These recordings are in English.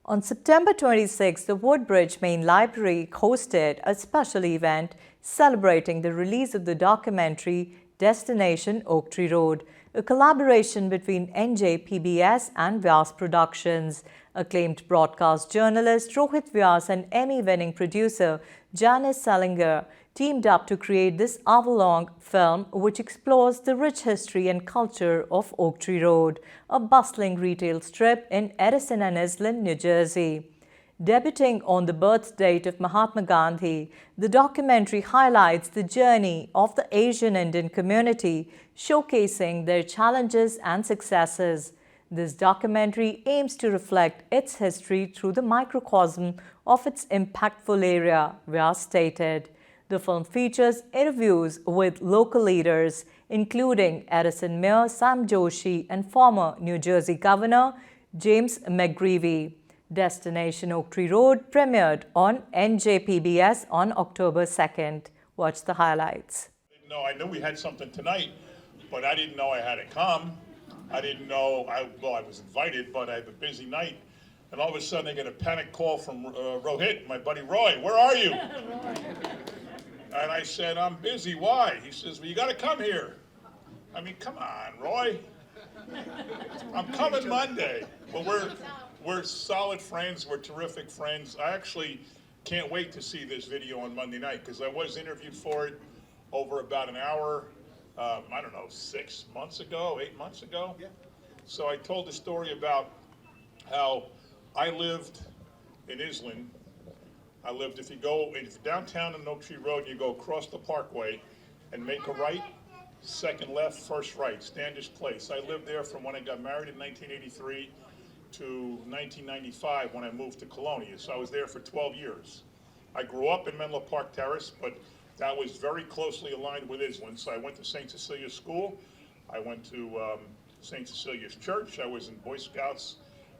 On September 26, the Woodbridge Main Library hosted a special event celebrating the release of the documentary Destination Oak Tree Road, a collaboration between NJPBS and Vyas Productions. Acclaimed broadcast journalist Rohit Vyas and Emmy-winning producer Janice Salinger teamed up to create this hour-long film which explores the rich history and culture of Oak Tree Road, a bustling retail strip in Edison and Islin, New Jersey. Debuting on the birth date of Mahatma Gandhi, the documentary highlights the journey of the Asian Indian community, showcasing their challenges and successes. This documentary aims to reflect its history through the microcosm of its impactful area, Vyas stated. The film features interviews with local leaders, including Edison Mayor Sam Joshi and former New Jersey Governor James McGreevey. Destination Oak Tree Road premiered on NJPBS on October 2nd. Watch the highlights. I knew we had something tonight, but I didn't know I had to come. I didn't know, I was invited, but I had a busy night. And all of a sudden I get a panic call from Rohit, my buddy Roy, where are you? And I said, I'm busy, why? He says, well, you got to come here. I mean, come on, Roy. I'm coming Monday. Well, we're solid friends, we're terrific friends. I actually can't wait to see this video on Monday night because I was interviewed for it over about an hour, I don't know, 6 months ago, 8 months ago. Yeah. So I told the story about how I lived in Islin. If you're downtown on Oak Tree Road, you go across the parkway and make a right, second left, first right, Standish Place. I lived there from when I got married in 1983 to 1995 when I moved to Colonia. So I was there for 12 years. I grew up in Menlo Park Terrace, but that was very closely aligned with Islin. So I went to St. Cecilia's School. I went to St. Cecilia's Church. I was in Boy Scouts.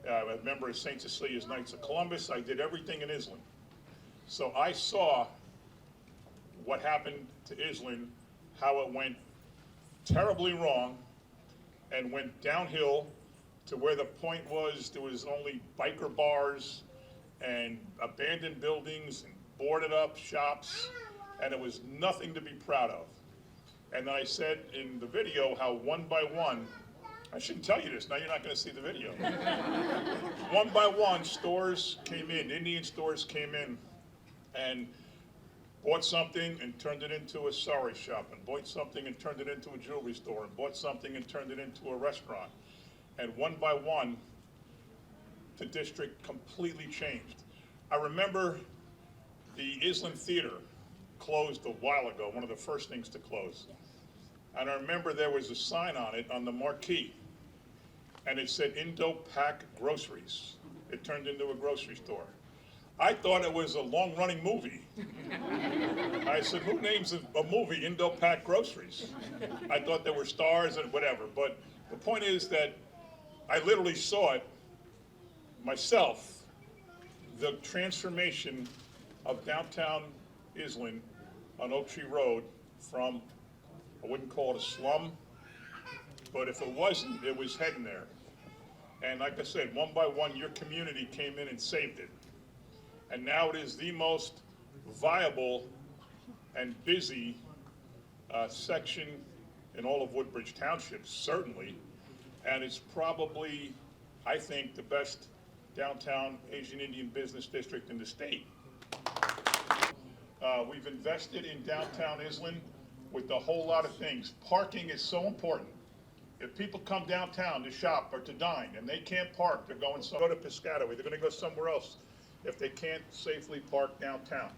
A member of St. Cecilia's Knights of Columbus. I did everything in Islin. So I saw what happened to Islin, how it went terribly wrong and went downhill to where the point was there was only biker bars and abandoned buildings and boarded up shops, and it was nothing to be proud of. And then I said in the video how one by one, I shouldn't tell you this, now you're not going to see the video. One by one, stores came in, Indian stores came in and bought something and turned it into a sari shop, and bought something and turned it into a jewelry store, and bought something and turned it into a restaurant. And one by one, the district completely changed. I remember the Islin Theater closed a while ago, one of the first things to close. And I remember there was a sign on it on the marquee, and it said Indo-Pak Groceries. It turned into a grocery store. I thought it was a long-running movie. I said, who names a movie Indo-Pak Groceries? I thought there were stars and whatever, but the point is that I literally saw it myself, the transformation of downtown Islin on Oak Tree Road from, I wouldn't call it a slum, but if it wasn't, it was heading there. And like I said, one by one, your community came in and saved it. And now it is the most viable and busy section in all of Woodbridge Township, certainly. And it's probably, I think, the best downtown Asian Indian business district in the state. We've invested in downtown Islin with a whole lot of things. Parking is so important. If people come downtown to shop or to dine and they can't park, they're going to go to Piscataway, they're going to go somewhere else if they can't safely park downtown.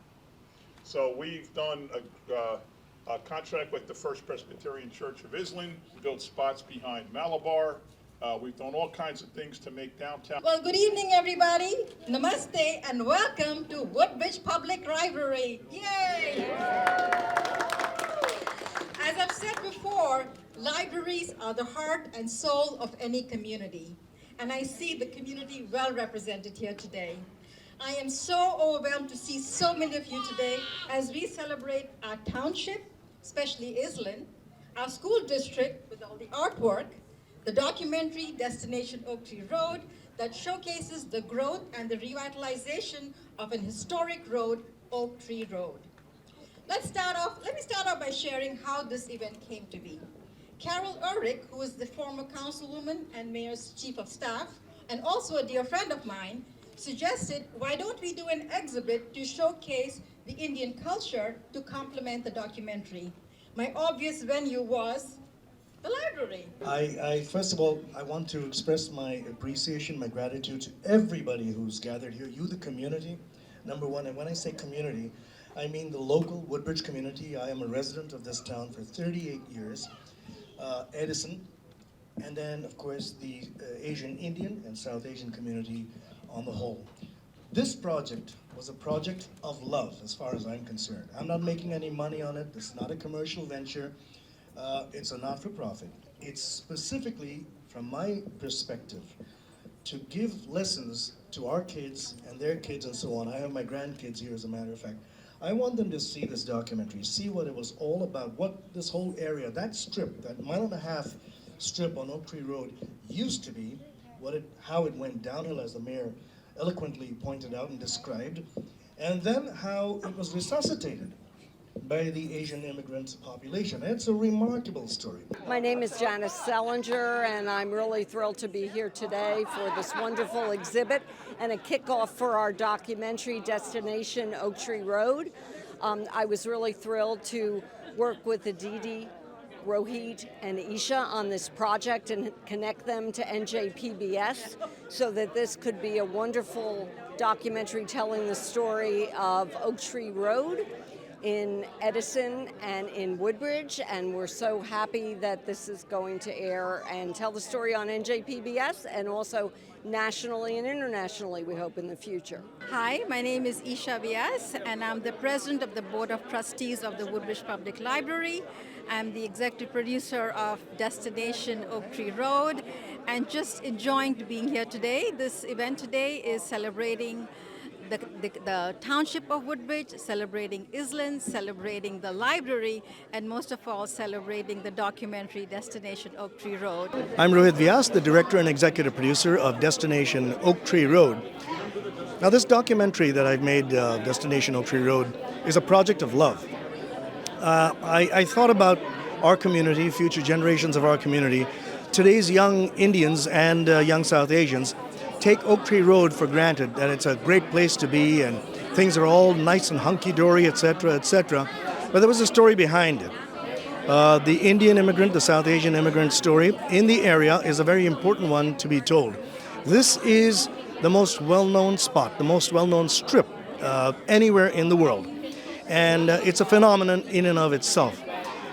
So we've done a contract with the First Presbyterian Church of Islin, built spots behind Malabar. We've done all kinds of things to make downtown. Well, good evening, everybody. Namaste and welcome to Woodbridge Public Library. Yay! As I've said before, libraries are the heart and soul of any community. And I see the community well represented here today. I am so overwhelmed to see so many of you today as we celebrate our township, especially Islin, our school district with all the artwork, the documentary Destination Oak Tree Road, that showcases the growth and the revitalization of an historic road, Oak Tree Road. Let me start off by sharing how this event came to be. Carol Urich, who is the former councilwoman and mayor's chief of staff, and also a dear friend of mine, suggested, why don't we do an exhibit to showcase the Indian culture to complement the documentary? My obvious venue was the library. First of all, I want to express my appreciation, my gratitude to everybody who's gathered here. You, the community, number one. And when I say community, I mean the local Woodbridge community. I am a resident of this town for 38 years. Edison, and then, of course, the Asian Indian and South Asian community on the whole. This project was a project of love, as far as I'm concerned. I'm not making any money on it. This is not a commercial venture. It's a not-for-profit. It's specifically, from my perspective, to give lessons to our kids and their kids and so on. I have my grandkids here, as a matter of fact. I want them to see this documentary, see what it was all about, what this whole area, that strip, that 1.5 mile strip on Oak Tree Road used to be, how it went downhill, as the mayor eloquently pointed out and described, and then how it was resuscitated by the Asian immigrant population. It's a remarkable story. My name is Janice Selinger, and I'm really thrilled to be here today for this wonderful exhibit and a kickoff for our documentary, Destination Oak Tree Road. I was really thrilled to work with Aditi, Rohit, and Isha on this project and connect them to NJPBS so that this could be a wonderful documentary telling the story of Oak Tree Road in Edison and in Woodbridge, and we're so happy that this is going to air and tell the story on NJPBS and also nationally and internationally, we hope, in the future. Hi, my name is Isha Vyas, and I'm the president of the Board of Trustees of the Woodbridge Public Library. I'm the executive producer of Destination Oak Tree Road, and just enjoying being here today. This event today is celebrating the township of Woodbridge, celebrating Island, celebrating the library, and most of all, celebrating the documentary Destination Oak Tree Road. I'm Rohit Vyas, the director and executive producer of Destination Oak Tree Road. Now, this documentary that I've made, Destination Oak Tree Road, is a project of love. I thought about our community, future generations of our community. Today's young Indians and young South Asians take Oak Tree Road for granted, that it's a great place to be and things are all nice and hunky-dory, etc., etc. But there was a story behind it. The Indian immigrant, the South Asian immigrant story in the area is a very important one to be told. This is the most well-known spot, the most well-known strip anywhere in the world. And it's a phenomenon in and of itself.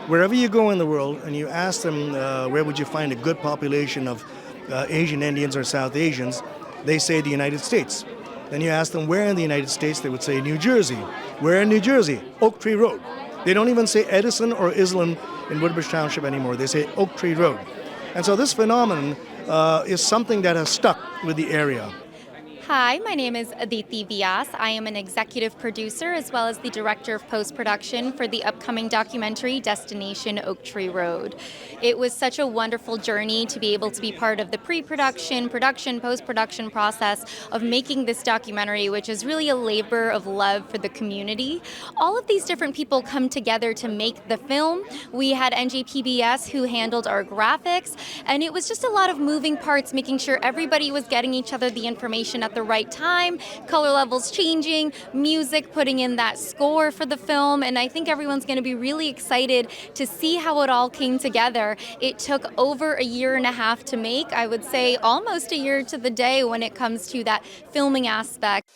Wherever you go in the world and you ask them where would you find a good population of Asian Indians or South Asians, they say the United States. Then you ask them where in the United States, they would say New Jersey. Where in New Jersey? Oak Tree Road. They don't even say Edison or Island in Woodbridge Township anymore. They say Oak Tree Road. And so this phenomenon is something that has stuck with the area. Hi, my name is Aditi Vyas. I am an executive producer as well as the director of post-production for the upcoming documentary Destination Oak Tree Road. It was such a wonderful journey to be able to be part of the pre-production, production, post-production process of making this documentary, which is really a labor of love for the community. All of these different people come together to make the film. We had NJPBS who handled our graphics, and it was just a lot of moving parts, making sure everybody was getting each other the information at the right time, color levels changing, music, putting in that score for the film, and I think everyone's going to be really excited to see how it all came together. It took over 1.5 years to make, I would say almost a year to the day when it comes to that filming aspect.